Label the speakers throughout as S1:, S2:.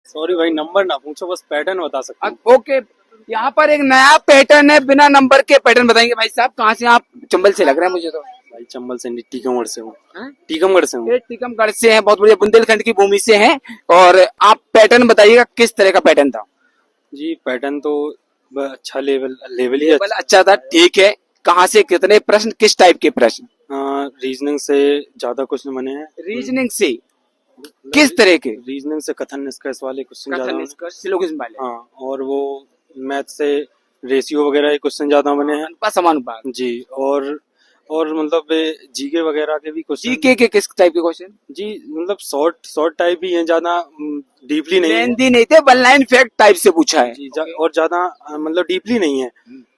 S1: Sorry भाई, number ना पूछो, बस पैटर्न बता सकते हैं।
S2: ओके, यहाँ पर एक नया पैटर्न है, बिना नंबर के पैटर्न बताएंगे। भाई साहब कहाँ से? आप चंबल से लग रहे हैं मुझे तो।
S1: भाई चंबल से नहीं, टीकमगढ़ से हूँ।
S2: हैं?
S1: टीकमगढ़ से हूँ।
S2: ये टीकमगढ़ से हैं, बहुत बढ़िया, बुंदेलखंड की भूमि से हैं। और आप पैटर्न बताइएगा किस तरह का पैटर्न था?
S1: जी पैटर्न तो अच्छा, लेवल लेवल ही
S2: लेवल अच्छा था, ठीक है। कहाँ से कितने प्रश्न, किस टाइप के प्रश्न?
S1: रीजनिंग से ज्यादा क्वेश्चन बने हैं।
S2: रीजनिंग से किस तरह के?
S1: रीजनिंग से कथन निष्कर्ष वाले क्वेश्चन ज्यादा
S2: कथन
S1: बने।
S2: निष्कर्ष, सिलोगिज्म वाले।
S1: हाँ, और वो मैथ से रेशियो वगैरह के क्वेश्चन ज्यादा बने हैं।
S2: अनुपात समानुपात।
S1: जी, और मतलब जीके वगैरह के भी क्वेश्चन।
S2: जीके के किस टाइप के क्वेश्चन?
S1: जी मतलब शॉर्ट टाइप ही है, ज्यादा डीपली नहीं है।
S2: लेंदी नहीं थे, वन लाइन फैक्ट टाइप से पूछा है।
S1: जी, और ज्यादा मतलब डीपली नहीं है।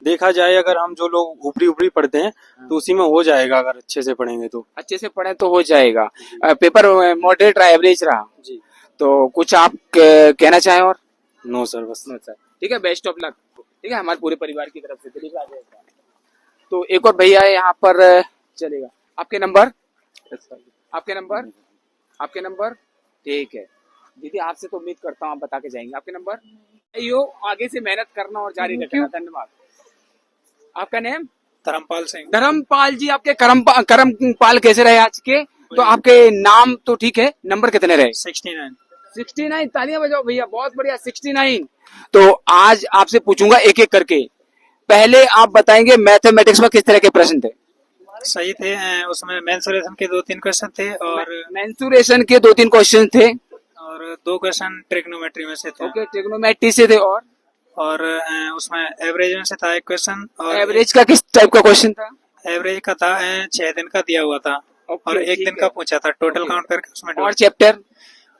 S1: देखा जाए अगर हम जो लोग ऊपरी ऊपरी पढ़ते हैं तो उसी में हो जाएगा, अगर अच्छे से पढ़ेंगे तो।
S2: अच्छे से पढ़े तो हो जाएगा। पेपर मॉडरेट रहा, एवरेज रहा?
S1: जी।
S2: तो कुछ आप कहना चाहें और?
S1: नो सर, बस।
S2: नो सर, ठीक है, बेस्ट ऑफ लक। ठीक है, हमारे पूरे परिवार की तरफ से दिलीप आ जाएगा। तो एक और भैया है यहाँ पर, चलेगा। आपके नंबर? आपके नंबर? आपके नंबर? ठीक है दीदी, आपसे तो उम्मीद करता हूँ आप बता के जाएंगे। आपके नंबर? यो आगे से मेहनत करना और जारी रखना। धन्यवाद। आपका नेम?
S1: धर्मपाल सिंह।
S2: धर्मपाल जी, आपके करमपाल कैसे रहे आज के? तो आपके नाम तो ठीक है, नंबर कितने रहे?
S1: 69।
S2: 69, तालियां बजाओ भैया, बहुत बढ़िया, 69। तो आज आपसे पूछूंगा एक एक करके। पहले आप बताएंगे मैथमेटिक्स में किस तरह के प्रश्न थे?
S1: सही थे। उसमें मेंसुरेशन के 2-3 क्वेश्चन थे, और
S2: मेंसुरेशन के 2-3 क्वेश्चन थे,
S1: और 2 क्वेश्चन ट्रिग्नोमेट्री में से थे।
S2: ओके, ट्रिग्नोमेट्री से थे,
S1: और उसमें एवरेज में से था 1 क्वेश्चन। और
S2: एवरेज का किस टाइप का क्वेश्चन था?
S1: एवरेज का था 6 दिन का दिया हुआ था, और 1 दिन का पूछा था, टोटल काउंट करके उसमें।
S2: और चैप्टर?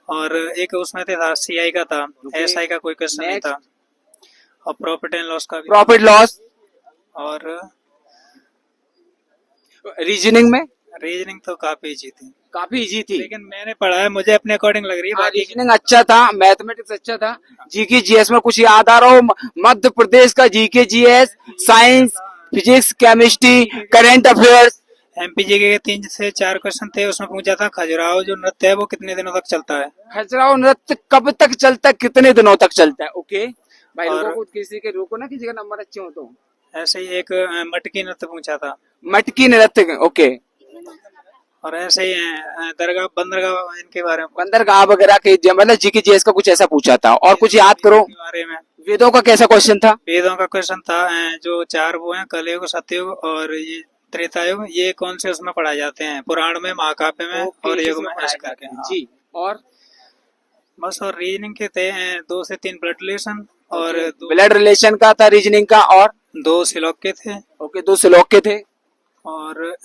S1: और एक उसमें था सीआई का था, एसआई का कोई क्वेश्चन नहीं था, और प्रॉफिट एंड लॉस का भी।
S2: Profit loss.
S1: और
S2: रीजनिंग में?
S1: रीजनिंग तो काफी इजी थी।
S2: काफी इजी थी,
S1: लेकिन मैंने पढ़ा है, मुझे अपने अकॉर्डिंग लग रही है। बाकी
S2: रीजनिंग अच्छा था, मैथमेटिक्स अच्छा था। जीके जीएस में कुछ याद आ रहा हो? मध्य प्रदेश का GK GS, science, physics, chemistry, current affairs.
S1: MP GK के 3 से 4 क्वेश्चन थे। उसमें पूछा था खजुराहो जो नृत्य है वो कितने दिनों तक चलता है।
S2: खजुराहो नृत्य कब तक चलता है, कितने दिनों तक चलता है? ओके भाई,
S1: और
S2: लोगों को किसी के रोको ना, किसी का नंबर अच्छे हो तो।
S1: ऐसे ही एक मटकी नृत्य पूछा था।
S2: मटकी नृत्य, ओके।
S1: और ऐसे ही दरगाह, बंदरगाह, इनके बारे में,
S2: बंदरगाह वगैरह के, मतलब जीके जीएस का कुछ ऐसा पूछा था। और कुछ याद करो।
S1: के बारे में।
S2: वेदों का कैसा क्वेश्चन था?
S1: वेदों का क्वेश्चन था जो 4 वो हैं, कलयुग, सतयुग और ये त्रेतायुग, ये कौन से उसमें पढ़ाए जाते हैं? पुराण में, महाकाव्य में और युग में, ऐसे करके। हाँ।
S2: जी, और
S1: बस। और रीजनिंग के थे 2 से 3 ब्लड रिलेशन, और
S2: ब्लड रिलेशन का था रीजनिंग का, और
S1: 2 श्लोक के थे,
S2: ओके, 2 श्लोक के थे,
S1: और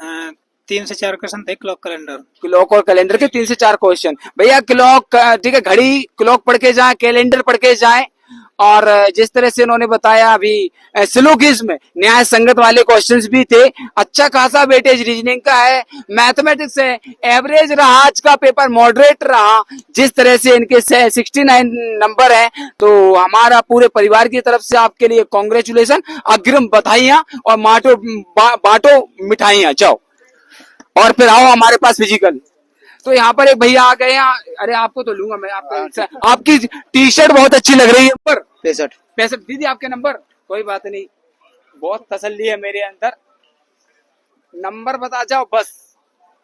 S1: 3 से 4 क्वेश्चन थे क्लॉक कैलेंडर।
S2: क्लॉक और कैलेंडर के 3 से 4 क्वेश्चन। भैया क्लॉक, ठीक है, घड़ी क्लॉक पढ़ के जाए, कैलेंडर पढ़ के जाए, और जिस तरह से उन्होंने बताया अभी सिलोगिज्म, न्याय संगत वाले क्वेश्चंस भी थे। अच्छा खासा वेटेज रीजनिंग का है, मैथमेटिक्स है, एवरेज रहा आज का पेपर, मॉडरेट रहा। जिस तरह से इनके 69 नंबर है, तो हमारा पूरे परिवार की तरफ से आपके लिए कॉन्ग्रेचुलेशन, अग्रिम बधाइयां, और बांटो मिठाइयां, जाओ। और फिर आओ हमारे पास फिजिकल। तो यहाँ पर एक भैया आ गए हैं, अरे आपको तो लूंगा मैं, आपकी टी शर्ट बहुत अच्छी लग रही है। नंबर 65। दीदी आपके नंबर? कोई बात नहीं, बहुत तसल्ली है मेरे अंदर। नंबर बता जाओ बस।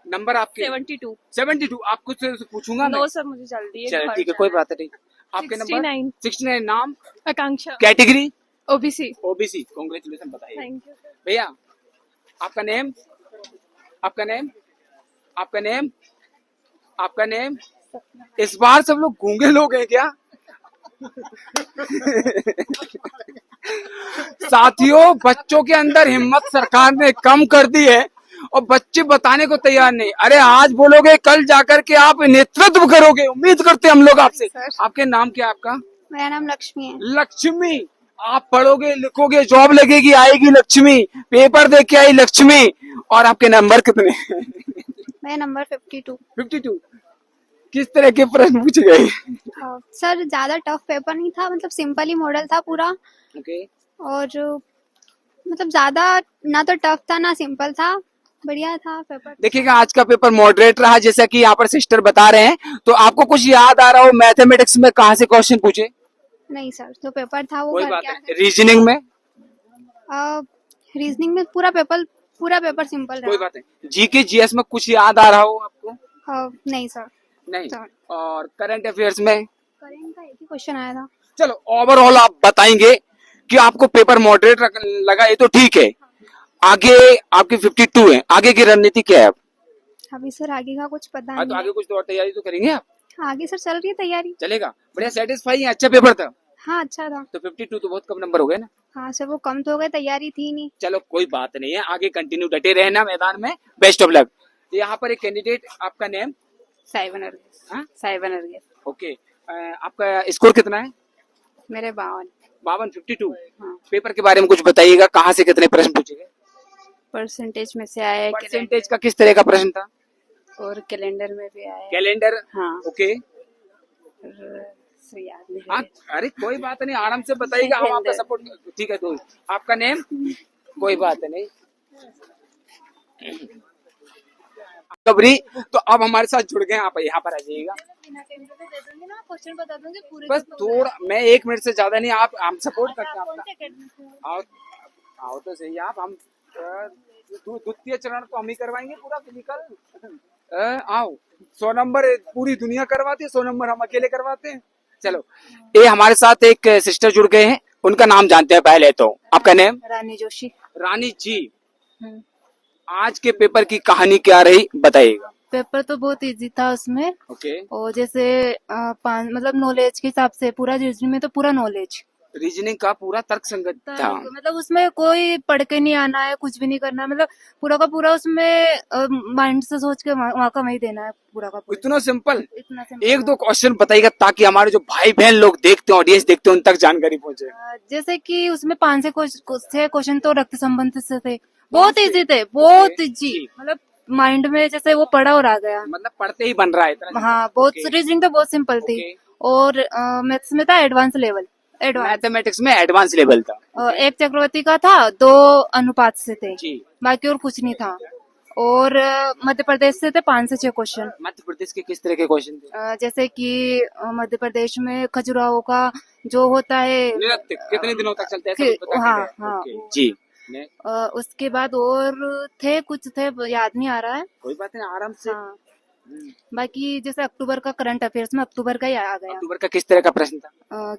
S2: नंबर आपके?
S3: 72।
S2: 72। आप कुछ पूछूंगा?
S3: नो सर, मुझे जल्दी है।
S2: चलो ठीक है, कोई बात नहीं। आपके नंबर?
S3: 69।
S2: 69। नाम?
S3: आकांक्षा।
S2: कैटेगरी?
S3: ओबीसी।
S2: ओबीसी, कॉन्ग्रेचुलेशन, बताइए।
S3: Thank you.
S2: भैया आपका नेम? आपका नेम? आपका नेम? आपका नेम? इस बार सब लोग गूंगे लोग हैं क्या? साथियों, बच्चों के अंदर हिम्मत सरकार ने कम कर दी है, और बच्चे बताने को तैयार नहीं। अरे आज बोलोगे, कल जाकर के आप नेतृत्व करोगे, उम्मीद करते हैं हम लोग आपसे। आपके नाम क्या है? आपका?
S4: मेरा नाम लक्ष्मी है।
S2: लक्ष्मी, आप पढ़ोगे, लिखोगे, जॉब लगेगी, आएगी लक्ष्मी, पेपर देख के आई लक्ष्मी। और आपके नंबर कितने?
S4: मेरा नंबर 52।
S2: 52। किस तरह के प्रश्न पूछे गए?
S4: सर ज्यादा टफ पेपर नहीं था, मतलब सिंपल ही मॉडल था पूरा।
S2: ओके।
S4: और मतलब ज्यादा ना तो टफ था ना सिंपल था, बढ़िया था पेपर।
S2: देखिएगा आज का पेपर मॉडरेट रहा, जैसा कि यहाँ पर सिस्टर बता रहे हैं। तो आपको कुछ याद आ रहा हो मैथमेटिक्स में कहाँ से क्वेश्चन पूछे?
S4: नहीं सर, जो पेपर था वो
S2: कोई
S4: भर
S2: बात
S4: के
S2: नहीं। रीजनिंग में?
S4: रीजनिंग में पूरा पेपर सिंपल
S2: कोई
S4: रहा।
S2: बात नहीं। जीके जीएस में कुछ याद आ रहा हो आपको?
S4: नहीं सर,
S2: नहीं।
S4: सर।
S2: और करंट अफेयर्स में?
S4: करेंट का एक ही क्वेश्चन आया था।
S2: चलो ओवरऑल आप बताएंगे कि आपको पेपर मॉडरेट लगा, ये तो ठीक है। आगे आपकी 52 है, आगे की रणनीति क्या है अब?
S4: अभी सर आगे का कुछ पता
S2: हाँ, तो
S4: नहीं
S2: आगे कुछ तो और तैयारी तो करेंगे आप?
S4: है। आगे सर चल रही है तैयारी।
S2: चलेगा, बढ़िया सेटिस्फाई है, अच्छा पेपर था।
S4: हाँ अच्छा था।
S2: तो 52 तो बहुत कम नंबर हो गए ना।
S4: हाँ सर वो कम तो हो गए, तैयारी थी नहीं।
S2: चलो कोई बात नहीं है, आगे कंटिन्यू डटे रहना मैदान में। Best of luck. यहाँ पर एक कैंडिडेट, आपका नेम?
S3: साइवन
S2: हाँ?
S3: साइवन अर्गेस।
S2: ओके, आपका स्कोर कितना है?
S3: मेरे 52
S2: 52।
S3: हाँ।
S2: पेपर के बारे में कुछ बताइएगा, कहाँ से कितने प्रश्न पूछे गए?
S3: परसेंटेज में से आया है,
S2: परसेंटेज का किस तरह का प्रश्न था?
S3: और कैलेंडर में भी आया है।
S2: कैलेंडर?
S3: हाँ।
S2: ओके।
S3: और से याद नहीं
S2: हाँ,
S3: है।
S2: अरे कोई बात नहीं, आराम से बताइएगा, हम आपका सपोर्ट। ठीक है दोस्त, आपका नेम? कोई बात नहीं। कबरी, तो अब हमारे साथ जुड़ गए, आप यहाँ पर आ जाइएगा।
S4: क्वेश्चन बता दूंगी पूरे।
S2: बस थोड़ा, मैं 1 मिनट से ज्यादा नहीं, आप हम सपोर्ट करते हैं आपका। आओ आओ तो सही आप, हम द्वितीय चरण तो हम ही करवाएंगे पूरा फिजिकल। आओ, 100 नंबर पूरी दुनिया करवाती है, 100 नंबर हम अकेले करवाते हैं। चलो, ये हमारे साथ एक सिस्टर जुड़ गए हैं, उनका नाम जानते हैं पहले तो। आपका नेम?
S3: रानी जोशी।
S2: रानी जी, आज के पेपर की कहानी क्या रही बताइएगा।
S5: पेपर तो बहुत इजी था उसमें।
S2: ओके।
S5: और जैसे मतलब नॉलेज के हिसाब से पूरा रीजनिंग में तो पूरा नॉलेज,
S2: रीजनिंग का पूरा तर्क संगत था।
S5: मतलब उसमें कोई पढ़ के नहीं आना है, कुछ भी नहीं करना है, मतलब पूरा का पूरा उसमें माइंड से सोच के वहाँ का वही देना है, पूरा का पूरा।
S2: इतना सिंपल।
S5: इतना सिंपल।
S2: 1-2 क्वेश्चन बताइएगा ताकि हमारे जो भाई बहन लोग देखते हैं, ऑडियंस देखते हैं, उन तक जानकारी पहुंचे।
S5: जैसे कि उसमें 5 से 6 क्वेश्चन तो रक्त संबंध से थे, बहुत इजी थे, बहुत इजी, मतलब माइंड में जैसे वो पढ़ा और आ गया,
S2: मतलब पढ़ते ही बन रहा है इतना।
S5: हाँ बहुत। रीजनिंग तो बहुत सिंपल थी। और मैथ्स में था एडवांस लेवल,
S2: मैथमेटिक्स में एडवांस लेवल था।
S5: एक चक्रवर्ती का था, 2 अनुपात से थे,
S2: जी।
S5: बाकी और कुछ नहीं था। और मध्य प्रदेश से थे 5 से 6 क्वेश्चन।
S2: मध्य प्रदेश के किस तरह के क्वेश्चन थे?
S5: जैसे कि मध्य प्रदेश में खजुराहो का जो होता है
S2: नृत्य कितने दिनों तक चलता है, सब कुछ बता
S5: हाँ
S2: दीजिए।
S5: हाँ।
S2: ओके, जी।
S5: उसके बाद और थे कुछ, थे याद नहीं आ रहा है।
S2: कोई बात नहीं, आराम से।
S5: हाँ। बाकी जैसे अक्टूबर का करंट अफेयर्स में अक्टूबर का ही आ गया।
S2: अक्टूबर का किस तरह का प्रश्न था?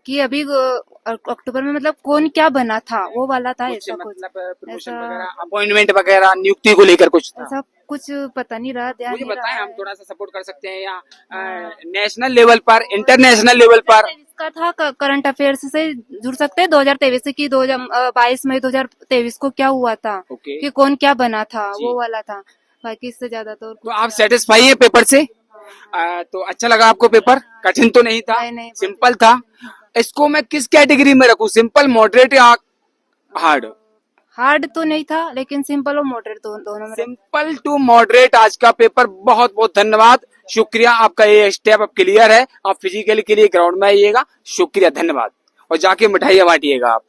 S5: कि अभी अक्टूबर में मतलब कौन क्या बना था, वो वाला था। ऐसा कुछ,
S2: मतलब प्रमोशन
S5: ऐसा-
S2: वगैरह, अपॉइंटमेंट वगैरह, नियुक्ति को लेकर कुछ था?
S5: ऐसा कुछ पता नहीं रहा, ध्यान
S2: मुझे
S5: नहीं
S2: बताएं,
S5: रहा
S2: हम
S5: है।
S2: थोड़ा सा सपोर्ट कर सकते हैं या नेशनल लेवल पर, इंटरनेशनल लेवल पर?
S5: इसका था करंट अफेयर्स से जुड़ सकते हैं 2023 से, कि 22 मई 2023 को क्या हुआ था,
S2: ओके।
S5: कि कौन क्या बना था,
S2: जी।
S5: वो वाला था। बाकी इससे ज्यादा तो
S2: तो आप सेटिस्फाई है पेपर से? तो अच्छा लगा आपको पेपर? कठिन तो नहीं था?
S5: नहीं,
S2: सिंपल था। इसको मैं किस कैटेगरी में रखूं, सिंपल, मॉडरेट या हार्ड?
S5: हार्ड तो नहीं था, लेकिन सिंपल और मॉडरेट दोनों में।
S2: सिंपल टू मॉडरेट आज का पेपर। बहुत बहुत धन्यवाद, शुक्रिया। आपका ये स्टेप अब क्लियर है, आप फिजिकली के लिए ग्राउंड में आइएगा। शुक्रिया, धन्यवाद। और जाके मिठाइयाँ बांटिएगा आप।